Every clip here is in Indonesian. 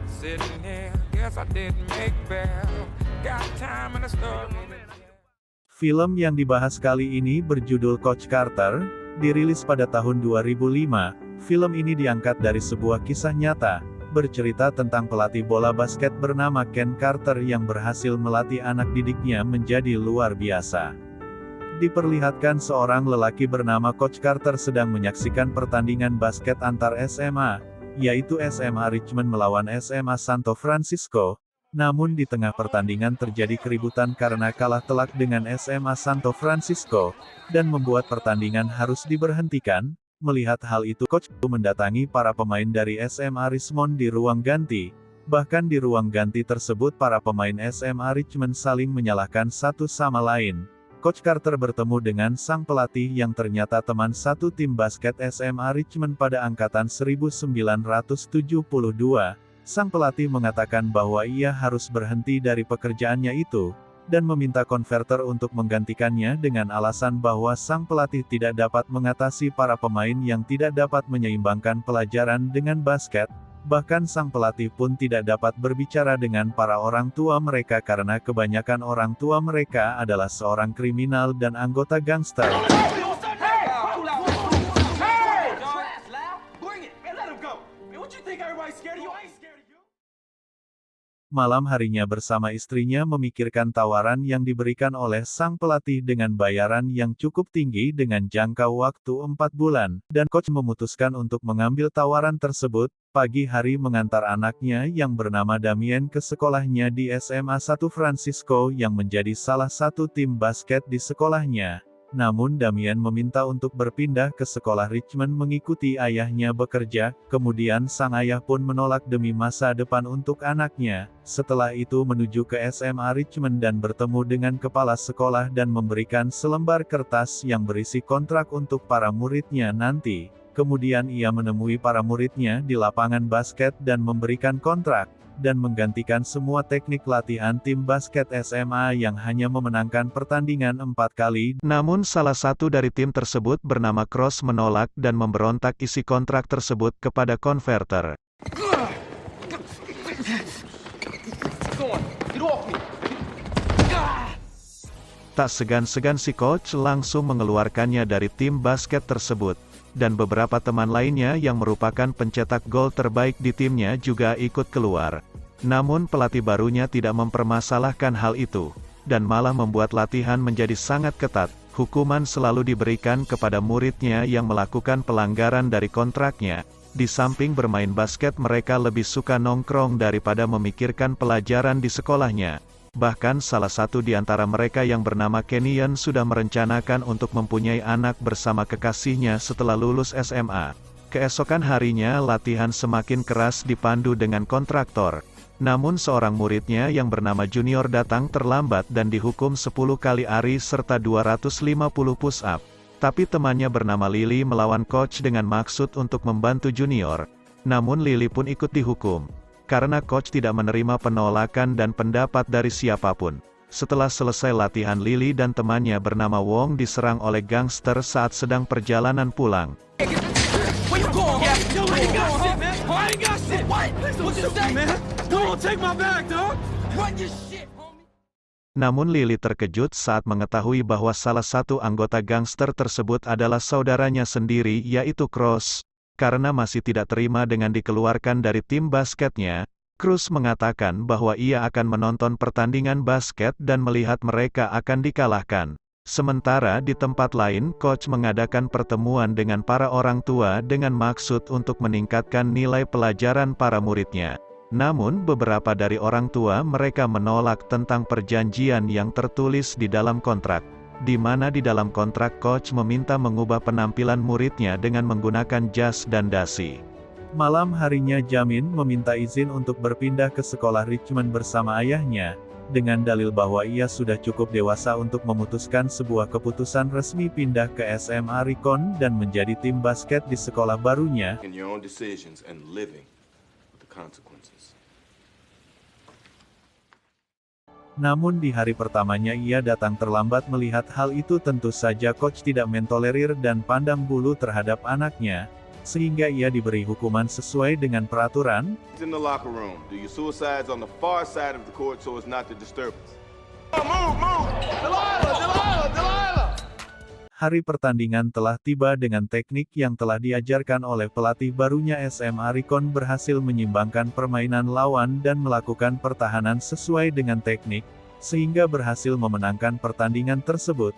Sitting here, guess I didn't make bad. Got time and I started. Film yang dibahas kali ini berjudul Coach Carter, dirilis pada tahun 2005. Film ini diangkat dari sebuah kisah nyata, bercerita tentang pelatih bola basket bernama Ken Carter yang berhasil melatih anak didiknya menjadi luar biasa. Diperlihatkan seorang lelaki bernama Coach Carter sedang menyaksikan pertandingan basket antar SMA, yaitu SMA Richmond melawan SMA Santo Francisco. Namun di tengah pertandingan terjadi keributan karena kalah telak dengan SMA Santo Francisco, dan membuat pertandingan harus diberhentikan. Melihat hal itu, coach mendatangi para pemain dari SMA Richmond di ruang ganti. Bahkan di ruang ganti tersebut para pemain SMA Richmond saling menyalahkan satu sama lain. Coach Carter bertemu dengan sang pelatih yang ternyata teman satu tim basket SMA Richmond pada angkatan 1972. Sang pelatih mengatakan bahwa ia harus berhenti dari pekerjaannya itu, dan meminta konverter untuk menggantikannya dengan alasan bahwa sang pelatih tidak dapat mengatasi para pemain yang tidak dapat menyeimbangkan pelajaran dengan basket. Bahkan sang pelatih pun tidak dapat berbicara dengan para orang tua mereka karena kebanyakan orang tua mereka adalah seorang kriminal dan anggota gangster. Malam harinya bersama istrinya memikirkan tawaran yang diberikan oleh sang pelatih dengan bayaran yang cukup tinggi dengan jangka waktu 4 bulan, dan coach memutuskan untuk mengambil tawaran tersebut. Pagi hari mengantar anaknya yang bernama Damien ke sekolahnya di SMA 1 Francisco yang menjadi salah satu tim basket di sekolahnya. Namun Damien meminta untuk berpindah ke sekolah Richmond mengikuti ayahnya bekerja, kemudian sang ayah pun menolak demi masa depan untuk anaknya. Setelah itu menuju ke SMA Richmond dan bertemu dengan kepala sekolah dan memberikan selembar kertas yang berisi kontrak untuk para muridnya nanti. Kemudian ia menemui para muridnya di lapangan basket dan memberikan kontrak, dan menggantikan semua teknik latihan tim basket SMA yang hanya memenangkan pertandingan 4 kali. Namun salah satu dari tim tersebut bernama Cross menolak dan memberontak isi kontrak tersebut kepada konverter. Tak segan-segan si coach langsung mengeluarkannya dari tim basket tersebut. Dan beberapa teman lainnya yang merupakan pencetak gol terbaik di timnya juga ikut keluar. Namun pelatih barunya tidak mempermasalahkan hal itu, dan malah membuat latihan menjadi sangat ketat. Hukuman selalu diberikan kepada muridnya yang melakukan pelanggaran dari kontraknya. Di samping bermain basket mereka lebih suka nongkrong daripada memikirkan pelajaran di sekolahnya. Bahkan salah satu di antara mereka yang bernama Kenyon sudah merencanakan untuk mempunyai anak bersama kekasihnya setelah lulus SMA. Keesokan harinya latihan semakin keras dipandu dengan kontraktor. Namun seorang muridnya yang bernama Junior datang terlambat dan dihukum 10 kali ari serta 250 push up. Tapi temannya bernama Lily melawan coach dengan maksud untuk membantu Junior. Namun Lily pun ikut dihukum. Karena coach tidak menerima penolakan dan pendapat dari siapapun. Setelah selesai latihan, Lily dan temannya bernama Wong diserang oleh gangster saat sedang perjalanan pulang. Namun Lily terkejut saat mengetahui bahwa salah satu anggota gangster tersebut adalah saudaranya sendiri yaitu Cross. Karena masih tidak terima dengan dikeluarkan dari tim basketnya, Cruz mengatakan bahwa ia akan menonton pertandingan basket dan melihat mereka akan dikalahkan. Sementara di tempat lain, coach mengadakan pertemuan dengan para orang tua dengan maksud untuk meningkatkan nilai pelajaran para muridnya. Namun beberapa dari orang tua mereka menolak tentang perjanjian yang tertulis di dalam kontrak. Di mana di dalam kontrak coach meminta mengubah penampilan muridnya dengan menggunakan jas dan dasi. Malam harinya Jamin meminta izin untuk berpindah ke sekolah Richmond bersama ayahnya, dengan dalil bahwa ia sudah cukup dewasa untuk memutuskan sebuah keputusan resmi pindah ke SMA Richmond dan menjadi tim basket di sekolah barunya. Namun di hari pertamanya ia datang terlambat. Melihat hal itu tentu saja coach tidak mentolerir dan pandang bulu terhadap anaknya. sehingga ia diberi hukuman sesuai dengan peraturan. In the locker room, do your suicides on the far side of the court so as not to disturb us. Move! Delilah! Hari pertandingan telah tiba dengan teknik yang telah diajarkan oleh pelatih barunya SMA Rikon berhasil menyimbangkan permainan lawan dan melakukan pertahanan sesuai dengan teknik, sehingga berhasil memenangkan pertandingan tersebut.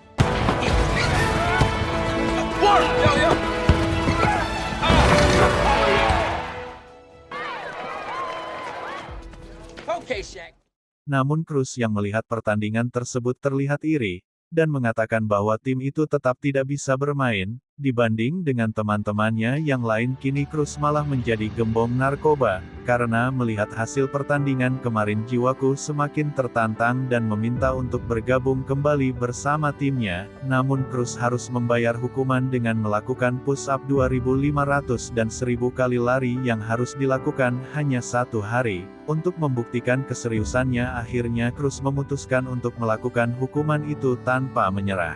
Namun Cruz yang melihat pertandingan tersebut terlihat iri, dan mengatakan bahwa tim itu tetap tidak bisa bermain, dibanding dengan teman-temannya yang lain. Kini Cruz malah menjadi gembong narkoba, karena melihat hasil pertandingan kemarin jiwaku semakin tertantang dan meminta untuk bergabung kembali bersama timnya. Namun Cruz harus membayar hukuman dengan melakukan push-up 2.500 dan 1.000 kali lari yang harus dilakukan hanya 1 hari. Untuk membuktikan keseriusannya, akhirnya Cruz memutuskan untuk melakukan hukuman itu tanpa menyerah.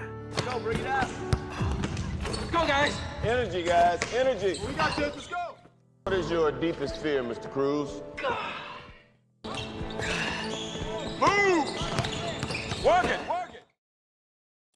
Go, guys! Energy, guys! Energy! We got this, let's go! What is your deepest fear, Mr. Cruz? Move! Work it!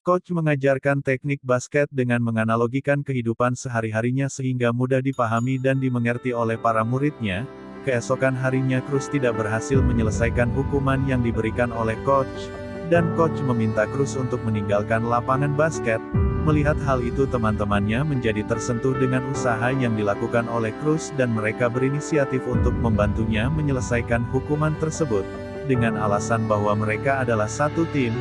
Coach mengajarkan teknik basket dengan menganalogikan kehidupan sehari-harinya sehingga mudah dipahami dan dimengerti oleh para muridnya. Keesokan harinya Cruz tidak berhasil menyelesaikan hukuman yang diberikan oleh coach, dan coach meminta Cruz untuk meninggalkan lapangan basket. Melihat hal itu, teman-temannya menjadi tersentuh dengan usaha yang dilakukan oleh Cruz dan mereka berinisiatif untuk membantunya menyelesaikan hukuman tersebut, dengan alasan bahwa mereka adalah satu tim.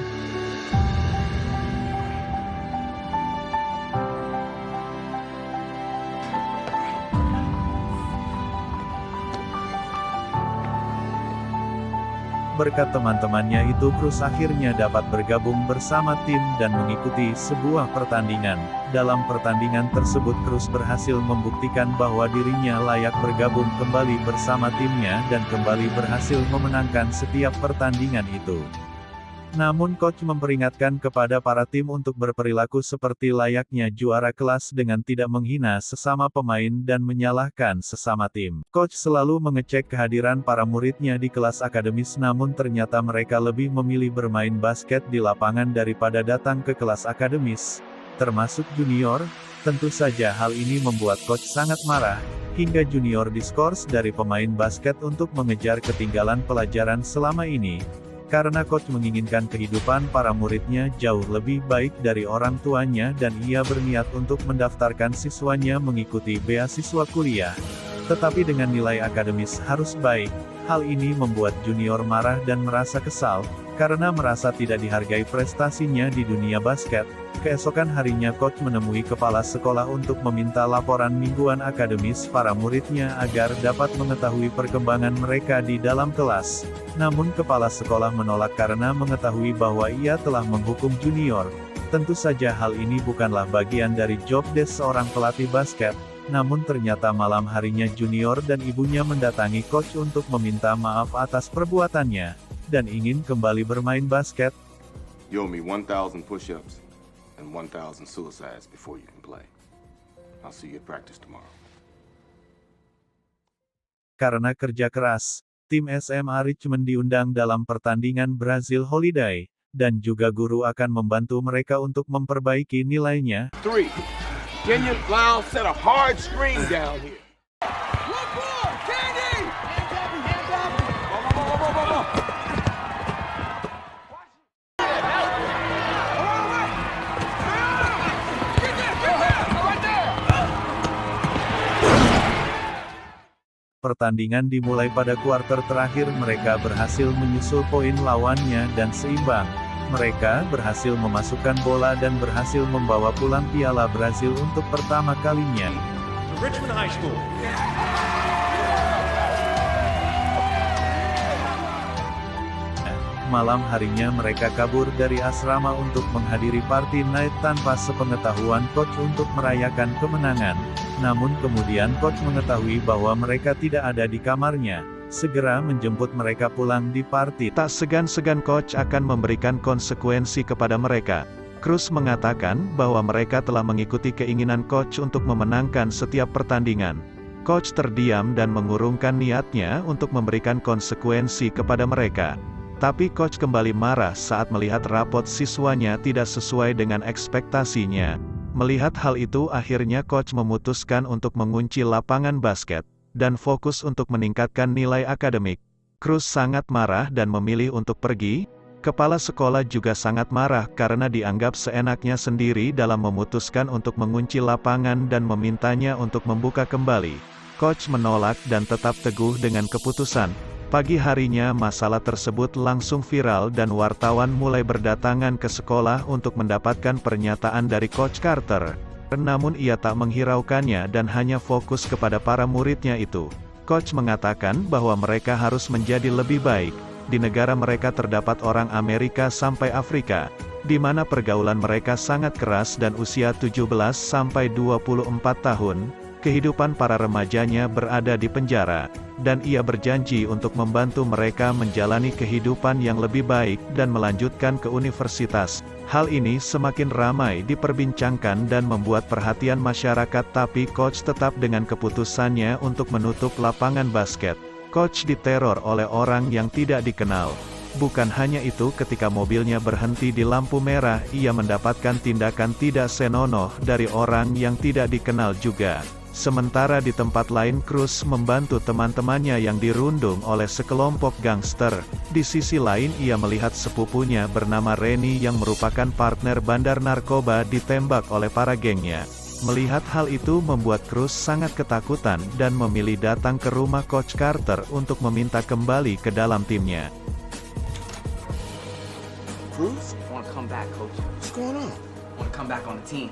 Berkat teman-temannya itu, Cruz akhirnya dapat bergabung bersama tim dan mengikuti sebuah pertandingan. Dalam pertandingan tersebut Cruz berhasil membuktikan bahwa dirinya layak bergabung kembali bersama timnya dan kembali berhasil memenangkan setiap pertandingan itu. Namun coach memperingatkan kepada para tim untuk berperilaku seperti layaknya juara kelas dengan tidak menghina sesama pemain dan menyalahkan sesama tim. Coach selalu mengecek kehadiran para muridnya di kelas akademis, namun ternyata mereka lebih memilih bermain basket di lapangan daripada datang ke kelas akademis, termasuk junior. Tentu saja hal ini membuat coach sangat marah, hingga junior diskors dari pemain basket untuk mengejar ketinggalan pelajaran selama ini. Karena coach menginginkan kehidupan para muridnya jauh lebih baik dari orang tuanya dan ia berniat untuk mendaftarkan siswanya mengikuti beasiswa kuliah. Tetapi dengan nilai akademis harus baik, hal ini membuat junior marah dan merasa kesal, karena merasa tidak dihargai prestasinya di dunia basket. Keesokan harinya coach menemui kepala sekolah untuk meminta laporan mingguan akademis para muridnya agar dapat mengetahui perkembangan mereka di dalam kelas. Namun kepala sekolah menolak karena mengetahui bahwa ia telah menghukum junior. Tentu saja hal ini bukanlah bagian dari job desk seorang pelatih basket. Namun ternyata malam harinya junior dan ibunya mendatangi coach untuk meminta maaf atas perbuatannya, dan ingin kembali bermain basket. You owe me 1,000 push-ups and 1,000 suicides before you can play. I'll see you at practice tomorrow. Karena kerja keras, tim SMA Richmond diundang dalam pertandingan Brazil Holiday, dan juga guru akan membantu mereka untuk memperbaiki nilainya. 3. Kenyon Loud set a hard screen down here. Pertandingan dimulai pada kuarter terakhir, mereka berhasil menyusul poin lawannya dan seimbang. Mereka berhasil memasukkan bola dan berhasil membawa pulang piala Brazil untuk pertama kalinya. Richmond High School. Malam harinya mereka kabur dari asrama untuk menghadiri party night tanpa sepengetahuan coach untuk merayakan kemenangan. Namun kemudian coach mengetahui bahwa mereka tidak ada di kamarnya. Segera menjemput mereka pulang di party. Tak segan-segan coach akan memberikan konsekuensi kepada mereka. Cruz mengatakan bahwa mereka telah mengikuti keinginan coach untuk memenangkan setiap pertandingan. Coach terdiam dan mengurungkan niatnya untuk memberikan konsekuensi kepada mereka. Tapi coach kembali marah saat melihat rapot siswanya tidak sesuai dengan ekspektasinya. Melihat hal itu, akhirnya coach memutuskan untuk mengunci lapangan basket dan fokus untuk meningkatkan nilai akademik. Cruz sangat marah dan memilih untuk pergi. Kepala sekolah juga sangat marah karena dianggap seenaknya sendiri dalam memutuskan untuk mengunci lapangan dan memintanya untuk membuka kembali. Coach menolak dan tetap teguh dengan keputusan. Pagi harinya masalah tersebut langsung viral dan wartawan mulai berdatangan ke sekolah untuk mendapatkan pernyataan dari Coach Carter. Namun ia tak menghiraukannya dan hanya fokus kepada para muridnya itu. Coach mengatakan bahwa mereka harus menjadi lebih baik. Di negara mereka terdapat orang Amerika sampai Afrika, di mana pergaulan mereka sangat keras dan usia 17 sampai 24 tahun, kehidupan para remajanya berada di penjara, dan ia berjanji untuk membantu mereka menjalani kehidupan yang lebih baik dan melanjutkan ke universitas. Hal ini semakin ramai diperbincangkan dan membuat perhatian masyarakat, tapi coach tetap dengan keputusannya untuk menutup lapangan basket. Coach diteror oleh orang yang tidak dikenal. Bukan hanya itu, ketika mobilnya berhenti di lampu merah, ia mendapatkan tindakan tidak senonoh dari orang yang tidak dikenal juga. Sementara di tempat lain, Cruz membantu teman-temannya yang dirundung oleh sekelompok gangster. Di sisi lain, ia melihat sepupunya bernama Rennie yang merupakan partner bandar narkoba ditembak oleh para gengnya. Melihat hal itu membuat Cruz sangat ketakutan dan memilih datang ke rumah Coach Carter untuk meminta kembali ke dalam timnya. Cruz? I want to come back, coach. What's going on? I want to come back on the team.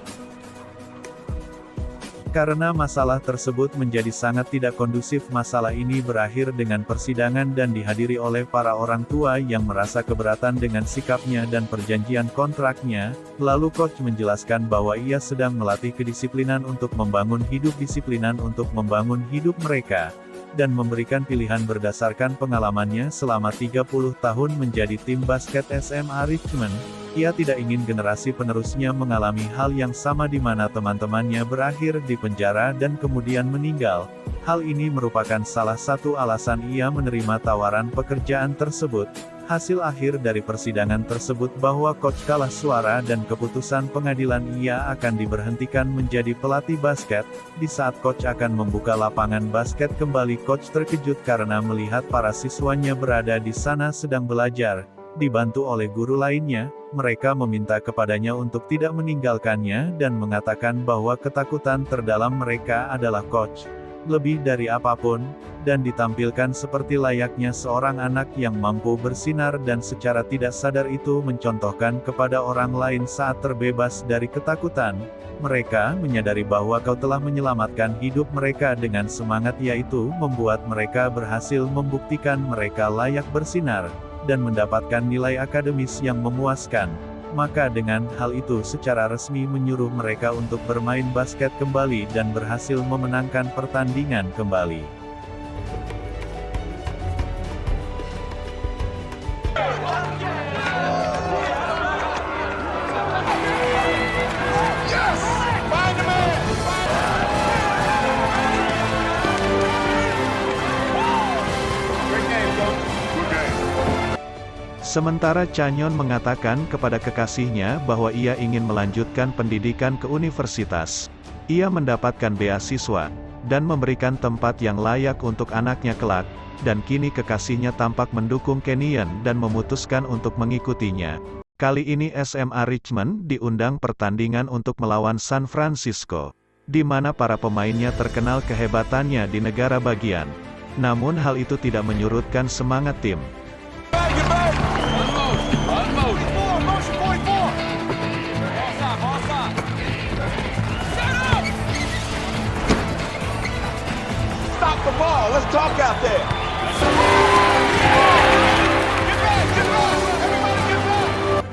Karena masalah tersebut menjadi sangat tidak kondusif, masalah ini berakhir dengan persidangan dan dihadiri oleh para orang tua yang merasa keberatan dengan sikapnya dan perjanjian kontraknya. Lalu coach menjelaskan bahwa ia sedang melatih kedisiplinan untuk membangun hidup disiplinan untuk membangun hidup mereka, dan memberikan pilihan berdasarkan pengalamannya selama 30 tahun menjadi tim basket SMA Richmond. Ia tidak ingin generasi penerusnya mengalami hal yang sama di mana teman-temannya berakhir di penjara dan kemudian meninggal. Hal ini merupakan salah satu alasan ia menerima tawaran pekerjaan tersebut. Hasil akhir dari persidangan tersebut bahwa coach kalah suara dan keputusan pengadilan ia akan diberhentikan menjadi pelatih basket. Di saat coach akan membuka lapangan basket kembali, coach terkejut karena melihat para siswanya berada di sana sedang belajar. Dibantu oleh guru lainnya, mereka meminta kepadanya untuk tidak meninggalkannya dan mengatakan bahwa ketakutan terdalam mereka adalah coach. Lebih dari apapun, dan ditampilkan seperti layaknya seorang anak yang mampu bersinar dan secara tidak sadar itu mencontohkan kepada orang lain saat terbebas dari ketakutan. Mereka menyadari bahwa kau telah menyelamatkan hidup mereka dengan semangat, yaitu membuat mereka berhasil membuktikan mereka layak bersinar dan mendapatkan nilai akademis yang memuaskan. Maka dengan hal itu secara resmi menyuruh mereka untuk bermain basket kembali dan berhasil memenangkan pertandingan kembali. Sementara Chanyeon mengatakan kepada kekasihnya bahwa ia ingin melanjutkan pendidikan ke universitas. Ia mendapatkan beasiswa, dan memberikan tempat yang layak untuk anaknya kelak, dan kini kekasihnya tampak mendukung Kenyon dan memutuskan untuk mengikutinya. Kali ini SMA Richmond diundang pertandingan untuk melawan San Francisco, di mana para pemainnya terkenal kehebatannya di negara bagian. Namun hal itu tidak menyurutkan semangat tim. Stop the ball. Let's talk out there.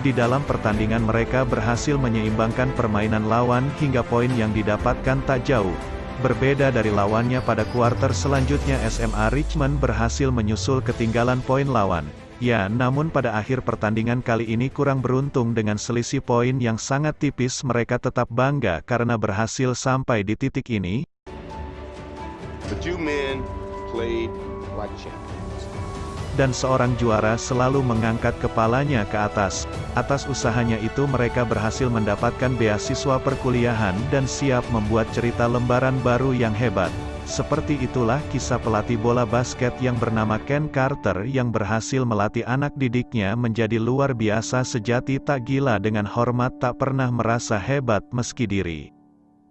Di dalam pertandingan mereka berhasil menyeimbangkan permainan lawan hingga poin yang didapatkan tak jauh. Berbeda dari lawannya pada kuarter selanjutnya, SMA Richmond berhasil menyusul ketinggalan poin lawan. Ya, namun pada akhir pertandingan kali ini kurang beruntung dengan selisih poin yang sangat tipis. Mereka tetap bangga karena berhasil sampai di titik ini. The two men played like champions. Dan seorang juara selalu mengangkat kepalanya ke atas. Atas usahanya itu mereka berhasil mendapatkan beasiswa perkuliahan dan siap membuat cerita lembaran baru yang hebat. Seperti itulah kisah pelatih bola basket yang bernama Ken Carter yang berhasil melatih anak didiknya menjadi luar biasa sejati, tak gila dengan hormat, tak pernah merasa hebat meski diri.